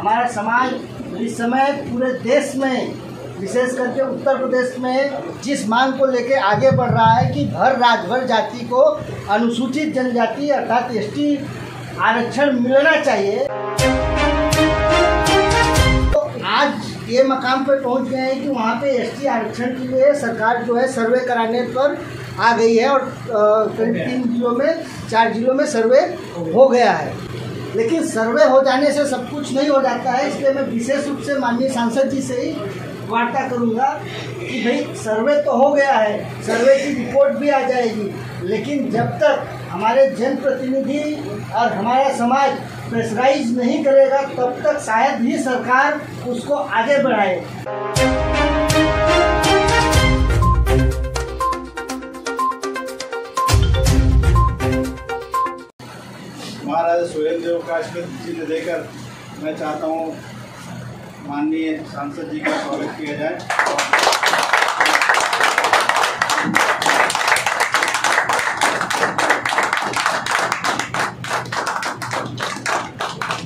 हमारा समाज इस समय पूरे देश में, विशेष करके उत्तर प्रदेश में जिस मांग को लेकर आगे बढ़ रहा है कि भर राजभर जाति को अनुसूचित जनजाति अर्थात एसटी आरक्षण मिलना चाहिए, तो आज ये मकाम पर पहुंच गए हैं कि वहाँ पे एसटी आरक्षण के लिए सरकार जो है सर्वे कराने पर आ गई है और करीब 3 जिलों में 4 जिलों में सर्वे हो गया है। लेकिन सर्वे हो जाने से सब कुछ नहीं हो जाता है, इसलिए मैं विशेष रूप से माननीय सांसद जी से ही वार्ता करूंगा कि भाई सर्वे तो हो गया है, सर्वे की रिपोर्ट भी आ जाएगी, लेकिन जब तक हमारे जनप्रतिनिधि और हमारा समाज प्रेशराइज नहीं करेगा तब तक शायद ही सरकार उसको आगे बढ़ाए। महाराज सुहेलदेव का स्मृति चिन्ह देकर मैं चाहता हूँ माननीय सांसद जी का स्वागत किया जाए।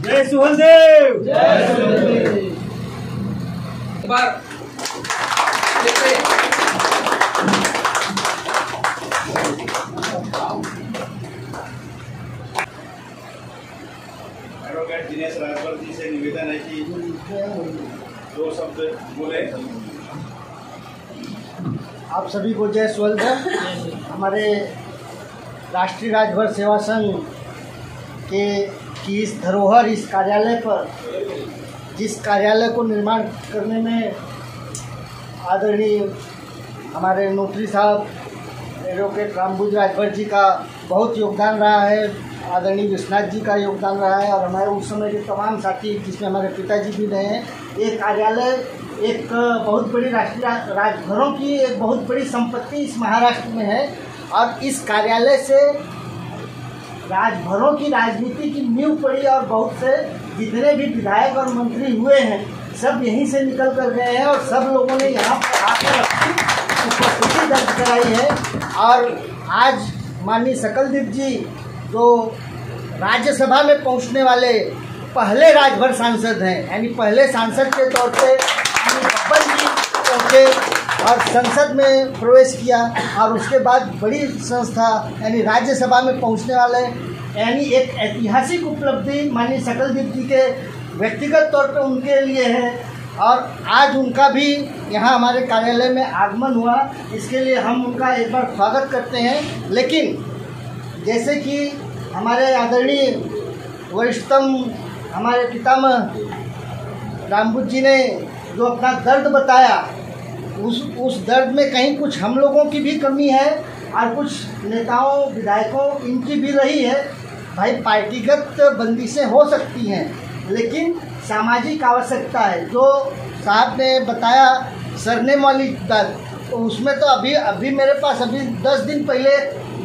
जय सुहेलदेव, जय सुहेलदेव। एक बार एडवोकेट दिनेश राजभर जी से निवेदन है कि 2 शब्द बोले। आप सभी को जय सुहेलदेव। हमारे राष्ट्रीय राजभर सेवा संघ की इस धरोहर, इस कार्यालय पर, जिस कार्यालय को निर्माण करने में आदरणीय हमारे नोटरी साहब एडवोकेट रामबुज राजभर जी का बहुत योगदान रहा है, आदरणीय विश्वनाथ जी का योगदान रहा है और हमारे उस समय के तमाम साथी जिसमें हमारे पिताजी भी रहे हैं। ये कार्यालय एक बहुत बड़ी राष्ट्रीय राजभरों की एक बहुत बड़ी संपत्ति इस महाराष्ट्र में है और इस कार्यालय से राजभरों की राजनीति की नींव पड़ी और बहुत से जितने भी विधायक और मंत्री हुए हैं सब यहीं से निकल कर गए हैं और सब लोगों ने यहाँ पर आकर अपनी उपस्थिति दर्ज कराई है। और आज माननीय सकलदीप जी जो राज्यसभा में पहुँचने वाले पहले राजभर सांसद हैं, यानी पहले सांसद के तौर पे बब्बर जी पहुँचे और संसद में प्रवेश किया और उसके बाद बड़ी संस्था यानी राज्यसभा में पहुंचने वाले, यानी एक ऐतिहासिक उपलब्धि माननीय सकलदीप जी के व्यक्तिगत तौर पे उनके लिए है और आज उनका भी यहाँ हमारे कार्यालय में आगमन हुआ, इसके लिए हम उनका एक बार स्वागत करते हैं। लेकिन जैसे कि हमारे आदरणीय वरिष्ठतम हमारे पितामह रामबुज जी ने जो अपना दर्द बताया, उस दर्द में कहीं कुछ हम लोगों की भी कमी है और कुछ नेताओं विधायकों इनकी भी रही है। भाई पार्टीगत बंदिशें हो सकती हैं लेकिन सामाजिक आवश्यकता है। जो साहब ने बताया सरनेम वाली दर्द, तो उसमें तो अभी मेरे पास अभी 10 दिन पहले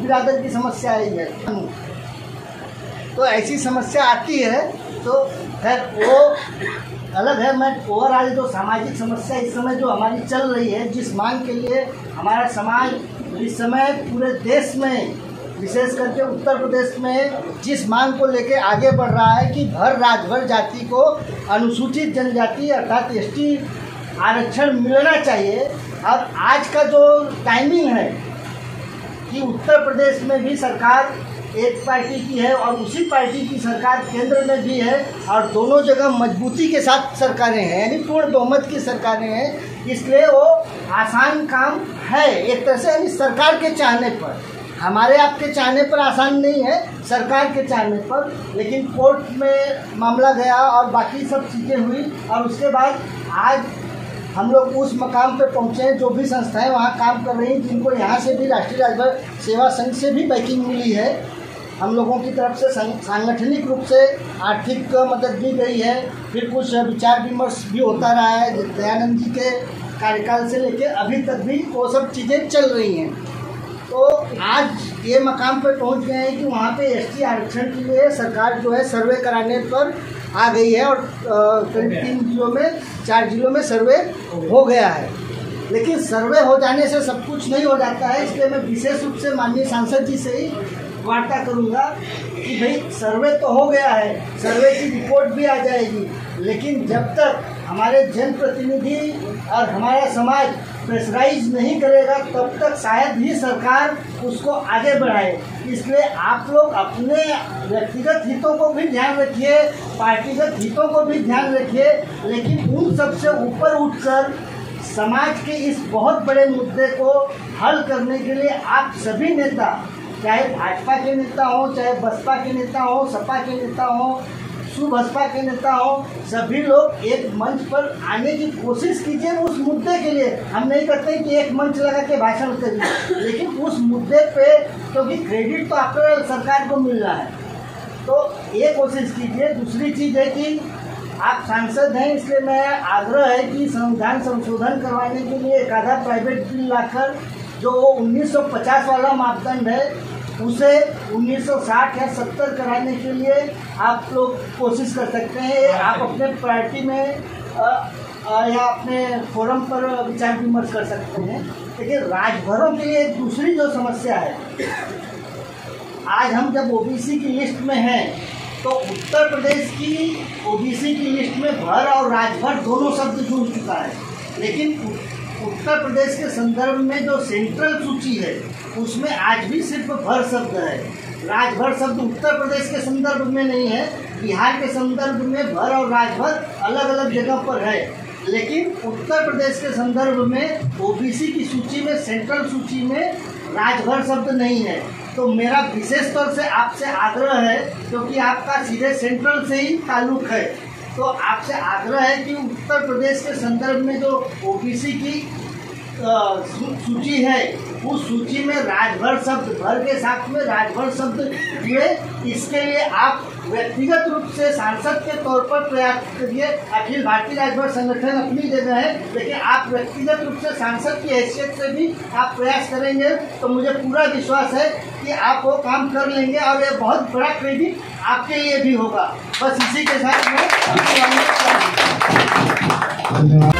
बिरादर की समस्या आई है, तो ऐसी समस्या आती है तो खैर वो अलग है। मैं ओवरऑल जो सामाजिक समस्या इस समय जो हमारी चल रही है, जिस मांग के लिए हमारा समाज इस समय पूरे देश में, विशेष करके उत्तर प्रदेश में जिस मांग को लेकर आगे बढ़ रहा है कि भर राजभर जाति को अनुसूचित जनजाति अर्थात एसटी आरक्षण मिलना चाहिए। और आज का जो टाइमिंग है कि उत्तर प्रदेश में भी सरकार एक पार्टी की है और उसी पार्टी की सरकार केंद्र में भी है और दोनों जगह मजबूती के साथ सरकारें हैं, यानी पूर्ण बहुमत की सरकारें हैं, इसलिए वो आसान काम है एक तरह से, यानी सरकार के चाहने पर, हमारे आपके चाहने पर आसान नहीं है, सरकार के चाहने पर। लेकिन कोर्ट में मामला गया और बाकी सब चीज़ें हुई और उसके बाद आज हम लोग उस मकाम पे पहुँचे हैं। जो भी संस्थाएं वहाँ काम कर रही हैं, जिनको यहाँ से भी राष्ट्रीय राजभर सेवा संघ से भी बैकिंग मिली है, हम लोगों की तरफ से सांगठनिक रूप से आर्थिक मदद भी गई है, फिर कुछ विचार विमर्श भी होता रहा है दयानंद जी के कार्यकाल से लेके अभी तक भी वो सब चीज़ें चल रही हैं। तो आज ये मकाम पर पहुंच गए हैं कि वहाँ पे एसटी आरक्षण के लिए सरकार जो है सर्वे कराने पर आ गई है और करीब 3 जिलों में 4 जिलों में सर्वे हो गया है। लेकिन सर्वे हो जाने से सब कुछ नहीं हो जाता है, इसलिए मैं विशेष रूप से माननीय सांसद जी से ही वार्ता करूंगा कि भाई सर्वे तो हो गया है, सर्वे की रिपोर्ट भी आ जाएगी, लेकिन जब तक हमारे जनप्रतिनिधि और हमारा समाज प्रेशराइज नहीं करेगा तब तक शायद ही सरकार उसको आगे बढ़ाए। इसलिए आप लोग अपने व्यक्तिगत हितों को भी ध्यान रखिए, पार्टीगत हितों को भी ध्यान रखिए, लेकिन उन सबसे ऊपर उठकर समाज के इस बहुत बड़े मुद्दे को हल करने के लिए आप सभी नेता, चाहे भाजपा के नेता हो, चाहे बसपा के नेता हो, सपा के नेता हो, सुबसपा के नेता हो, सभी लोग एक मंच पर आने की कोशिश कीजिए उस मुद्दे के लिए। हम नहीं करते कि एक मंच लगा के भाषण करिए, लेकिन उस मुद्दे पे क्योंकि क्रेडिट तो आपको सरकार को मिल रहा है, तो ये कोशिश कीजिए। दूसरी चीज़ है कि आप सांसद हैं, इसलिए मैं आग्रह है कि संविधान संशोधन करवाने के लिए एक आधा प्राइवेट बिल लाकर जो 1950 वाला मापदंड है उसे 1960 या 70 कराने के लिए आप लोग कोशिश कर सकते हैं। आप अपने पार्टी में या अपने फोरम पर विचार विमर्श कर सकते हैं। लेकिन राजभरों के लिए एक दूसरी जो समस्या है, आज हम जब ओबीसी की लिस्ट में हैं तो उत्तर प्रदेश की ओबीसी की लिस्ट में भर और राजभर दोनों शब्द जुड़ चुका है, लेकिन उत्तर प्रदेश के संदर्भ में जो सेंट्रल सूची है उसमें आज भी सिर्फ भर शब्द है। राजभर शब्द उत्तर प्रदेश के संदर्भ में नहीं है, बिहार के संदर्भ में भर और राजभर अलग अलग जगह पर है, लेकिन उत्तर प्रदेश के संदर्भ में ओबीसी की सूची में, सेंट्रल सूची में राजभर शब्द नहीं है। तो मेरा विशेष तौर से आपसे आग्रह है, क्योंकि आपका सीधे सेंट्रल से ही ताल्लुक है, तो आपसे आग्रह है कि उत्तर प्रदेश के संदर्भ में जो ओबीसी की सूची है उस सूची में राजभर शब्द, भर के साथ में राजभर शब्द जुड़े। इसके लिए आप व्यक्तिगत रूप से सांसद के तौर पर प्रयास करिए। अखिल भारतीय राजभर संगठन अपनी जगह है, लेकिन आप व्यक्तिगत रूप से सांसद की हैसियत से भी आप प्रयास करेंगे तो मुझे पूरा विश्वास है कि आप वो काम कर लेंगे और ये बहुत बड़ा क्रेडिट आपके लिए भी होगा। बस इसी के साथ मैं